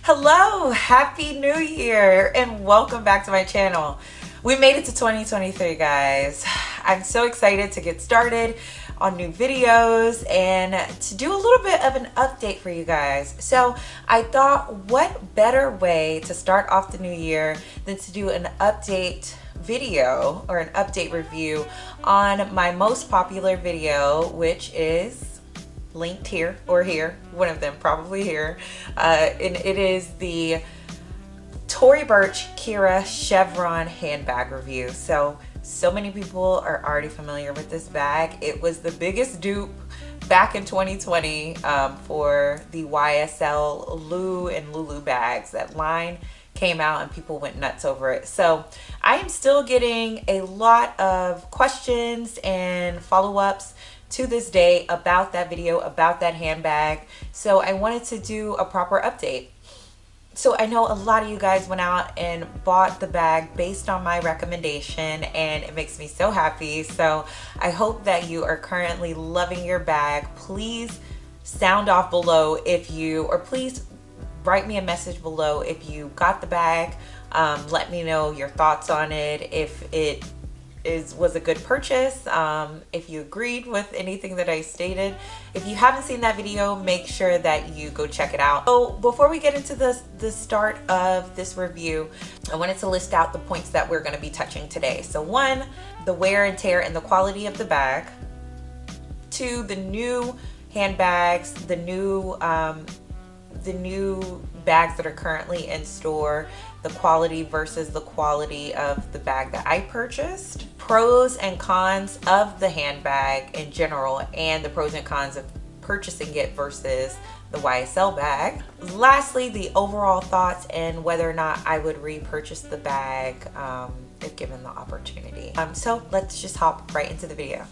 Hello, happy new year and welcome back to my channel. We made it to 2023, guys. I'm so excited to get started on new videos and to do a little bit of an update for you guys. So I thought, what better way to start off the new year than to do an update video or an update review on my most popular video, which is linked here or here, one of them probably here, and it is the Tory Burch Kira Chevron handbag review. So many people are already familiar with this bag. It was the biggest dupe back in 2020 for the YSL Lou and Lulu bags. That line came out and people went nuts over it. So I am still getting a lot of questions and follow-ups to this day about that video, about that handbag. So I wanted to do a proper update. So I know a lot of you guys went out and bought the bag based on my recommendation, and it makes me so happy. So I hope that you are currently loving your bag. Please sound off below if you, or please write me a message below if you got the bag. Let me know your thoughts on it, if it was a good purchase, if you agreed with anything that I stated. If you haven't seen that video, make sure that you go check it out. So before we get into the start of this review, I wanted to list out the points that we're going to be touching today. So 1, the wear and tear and the quality of the bag. 2, the new handbags, the new bags that are currently in store, the quality versus the quality of the bag that I purchased, pros and cons of the handbag in general, and the pros and cons of purchasing it versus the YSL bag. Lastly, the overall thoughts and whether or not I would repurchase the bag if given the opportunity. So let's just hop right into the video.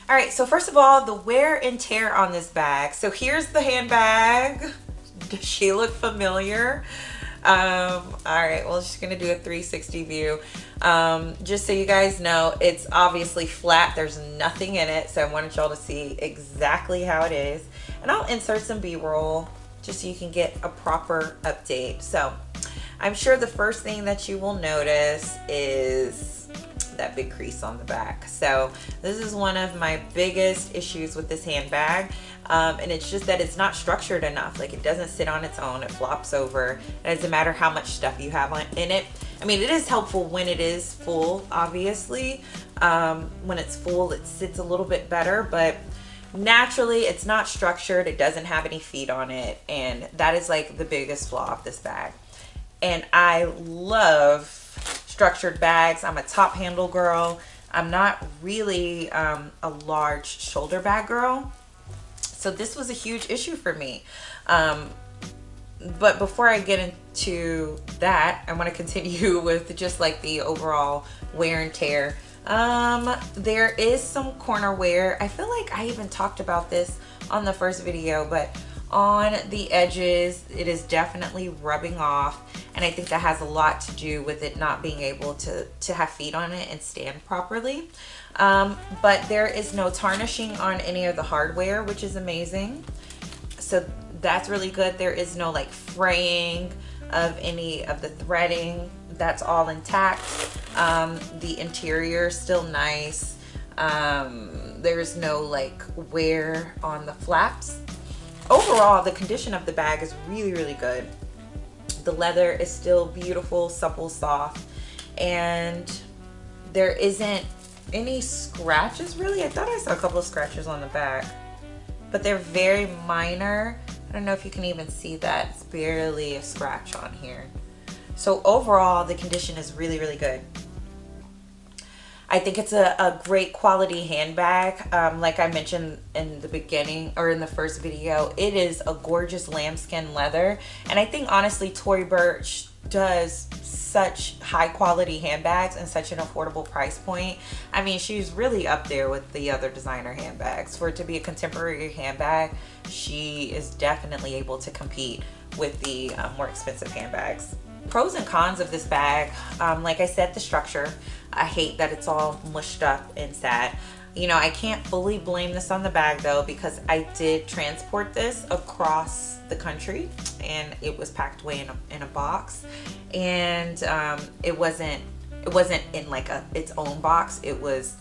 All right, so first of all, the wear and tear on this bag. So here's the handbag. Does she look familiar? All right, well, just gonna do a 360 view. Just so you guys know, it's obviously flat. There's nothing in it, so I wanted y'all to see exactly how it is. And I'll insert some B-roll just so you can get a proper update. So I'm sure the first thing that you will notice is that big crease on the back. So this is one of my biggest issues with this handbag. And it's just that it's not structured enough. Like, it doesn't sit on its own, it flops over. It doesn't matter how much stuff you have in it. I mean, it is helpful when it is full, obviously. When it's full, it sits a little bit better, but naturally it's not structured. It doesn't have any feet on it, and that is like the biggest flaw of this bag. And I love structured bags. I'm a top handle girl. I'm not really a large shoulder bag girl. So this was a huge issue for me. But before I get into that, I want to continue with just like the overall wear and tear. There is some corner wear. I feel like I even talked about this on the first video, but on the edges, it is definitely rubbing off. And I think that has a lot to do with it not being able to have feet on it and stand properly. But there is no tarnishing on any of the hardware, which is amazing. So that's really good. There is no like fraying of any of the threading. That's all intact. The interior is still nice. There's no like wear on the flaps. Overall, the condition of the bag is really, really good. The leather is still beautiful, supple, soft, and there isn't any scratches really. I thought I saw a couple of scratches on the back, but they're very minor. I don't know if you can even see that. It's barely a scratch on here. So overall, the condition is really, really good. I think it's a great quality handbag. Like I mentioned in the beginning or in the first video, it is a gorgeous lambskin leather. And I think honestly, Tory Burch does such high quality handbags and such an affordable price point. I mean, she's really up there with the other designer handbags. For it to be a contemporary handbag, she is definitely able to compete with the more expensive handbags. Pros and cons of this bag, like I said, the structure. I hate that it's all mushed up and sad. You know, I can't fully blame this on the bag though, because I did transport this across the country and it was packed away in a box, and it wasn't in like its own box. It was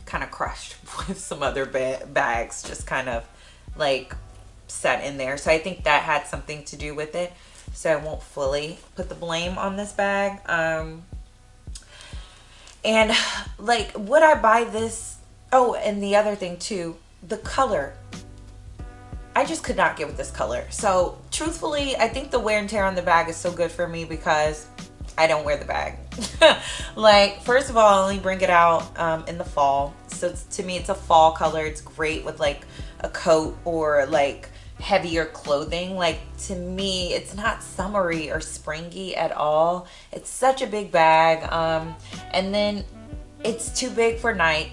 kind of crushed with some other bags, just kind of like set in there. So I think that had something to do with it. So I won't fully put the blame on this bag. And like, would I buy this? Oh, and the other thing too, the color. I just could not get with this color. So truthfully, I think the wear and tear on the bag is so good for me because I don't wear the bag. Like, first of all, I only bring it out in the fall. So to me, it's a fall color. It's great with like a coat or like heavier clothing. Like, to me, it's not summery or springy at all. It's such a big bag. And then it's too big for night.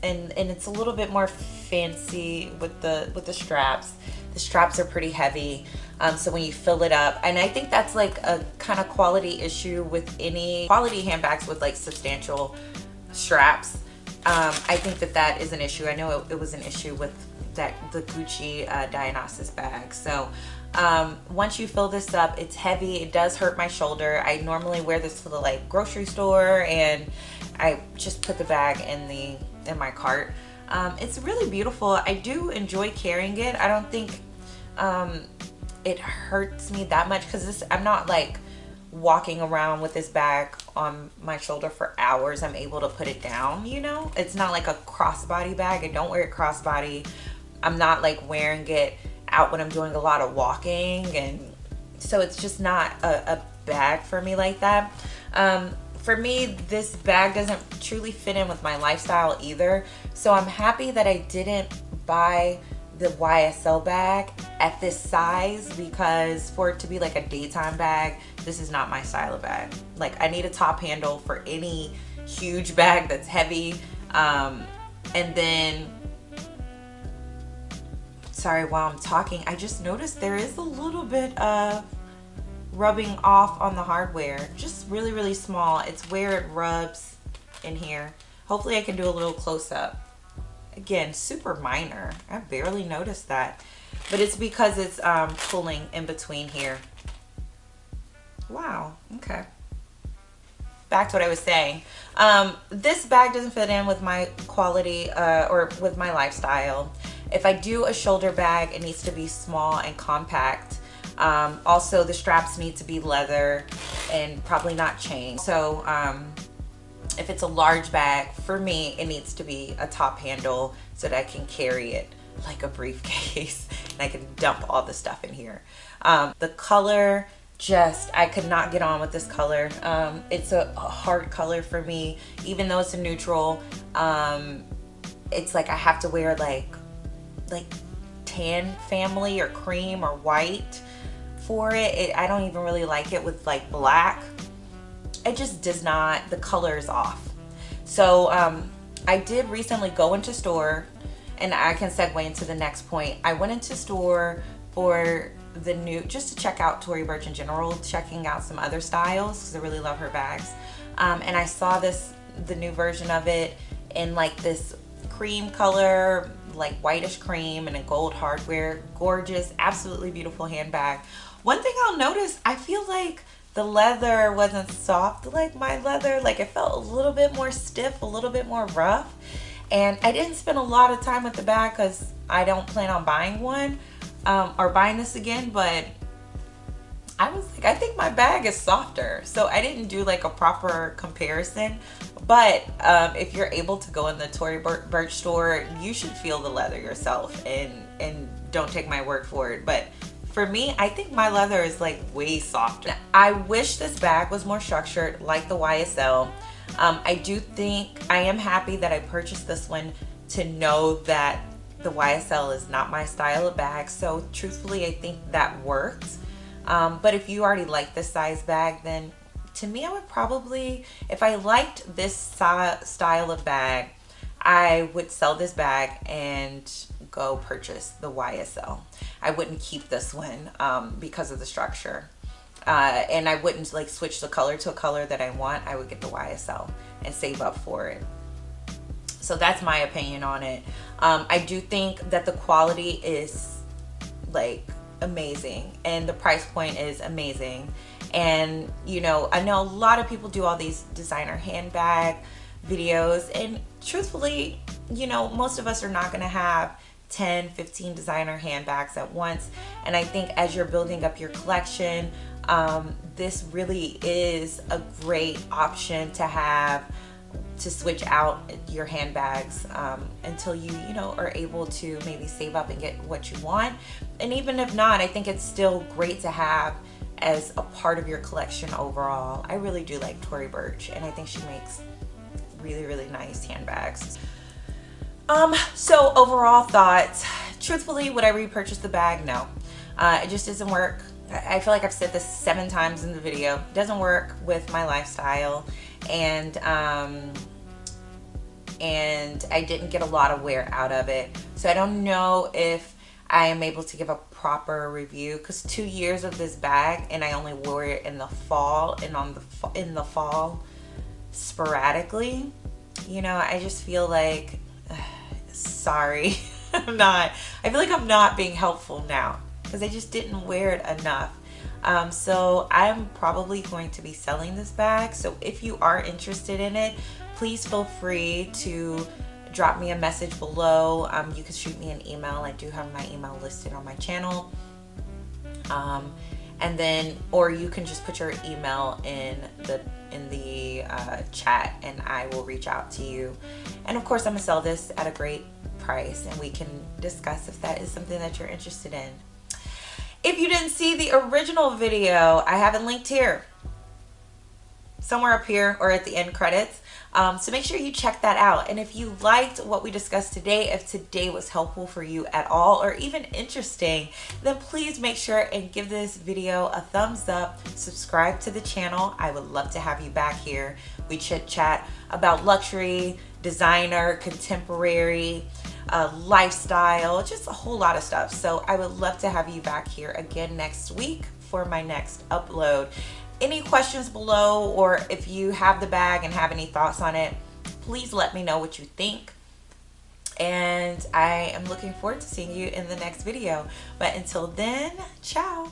And it's a little bit more fancy with the straps. The straps are pretty heavy, so when you fill it up, and I think that's like a kind of quality issue with any quality handbags with like substantial straps. I think that is an issue. I know it was an issue with the Gucci Dionysus bag. So once you fill this up, it's heavy. It does hurt my shoulder. I normally wear this to the like grocery store, and I just put the bag in my cart. It's really beautiful. I do enjoy carrying it. I don't think it hurts me that much because I'm not like walking around with this bag on my shoulder for hours. I'm able to put it down, you know? It's not like a crossbody bag. I don't wear it crossbody. I'm not like wearing it out when I'm doing a lot of walking, and so it's just not a bag for me like that. For me, this bag doesn't truly fit in with my lifestyle either. So I'm happy that I didn't buy the YSL bag at this size, because for it to be like a daytime bag, this is not my style of bag. Like, I need a top handle for any huge bag that's heavy. And then, sorry, while I'm talking, I just noticed there is a little bit of rubbing off on the hardware, just really, really small. It's where it rubs in here. Hopefully I can do a little close up. Again, super minor. I barely noticed that, but it's because it's pulling in between here. Wow. Okay. Back to what I was saying. This bag doesn't fit in with my quality or with my lifestyle. If I do a shoulder bag, it needs to be small and compact. Also, the straps need to be leather and probably not chain. So if it's a large bag, for me, it needs to be a top handle so that I can carry it like a briefcase and I can dump all the stuff in here. The color, I could not get on with this color. It's a hard color for me, even though it's a neutral. It's like I have to wear like tan family or cream or white for it. I don't even really like it with like black. It just does not, the color is off. So I did recently go into store, and I can segue into the next point. I went into store for the new, just to check out Tory Burch in general, checking out some other styles because I really love her bags. And I saw the new version of it in like this cream color, like whitish cream, and a gold hardware. Gorgeous, absolutely beautiful handbag. One thing I'll notice, I feel like the leather wasn't soft like my leather. Like, it felt a little bit more stiff, a little bit more rough. And I didn't spend a lot of time with the bag because I don't plan on buying one or buying this again. But I was like, I think my bag is softer. So I didn't do like a proper comparison. But if you're able to go in the Tory Burch store, you should feel the leather yourself, and don't take my word for it. But for me, I think my leather is like way softer. I wish this bag was more structured like the YSL. I do think, I am happy that I purchased this one to know that the YSL is not my style of bag. So truthfully, I think that works. But if you already like this size bag, then to me, I would probably, if I liked this style of bag, I would sell this bag and go purchase the YSL. I wouldn't keep this one because of the structure. And I wouldn't like switch the color to a color that I want. I would get the YSL and save up for it. So that's my opinion on it. I do think that the quality is like amazing, and the price point is amazing. And you know, I know a lot of people do all these designer handbag videos, and truthfully, you know, most of us are not going to have 10, 15 designer handbags at once. And I think as you're building up your collection, this really is a great option to have, to switch out your handbags until you know, are able to maybe save up and get what you want. And even if not, I think it's still great to have as a part of your collection overall. I really do like Tory Burch, and I think she makes really, really nice handbags. So overall thoughts, truthfully, would I repurchase the bag? No. It just doesn't work. I feel like I've said this 7 times in the video. It doesn't work with my lifestyle, and I didn't get a lot of wear out of it. So I don't know if I am able to give a proper review, because 2 years of this bag, and I only wore it in the fall and in the fall sporadically. You know, I just feel like sorry, I feel like I'm not being helpful now, because I just didn't wear it enough. So I'm probably going to be selling this bag. So if you are interested in it, please feel free to drop me a message below. You can shoot me an email. I do have my email listed on my channel. And then, or you can just put your email in the chat, and I will reach out to you. And of course, I'm gonna sell this at a great price, and we can discuss if that is something that you're interested in. If you didn't see the original video, I have it linked here, somewhere up here or at the end credits. So make sure you check that out. And if you liked what we discussed today, if today was helpful for you at all or even interesting, then please make sure and give this video a thumbs up, subscribe to the channel. I would love to have you back here. We chit chat about luxury, designer, contemporary, lifestyle, just a whole lot of stuff. So I would love to have you back here again next week for my next upload. Any questions below, or if you have the bag and have any thoughts on it, please let me know what you think. And I am looking forward to seeing you in the next video. But until then, ciao.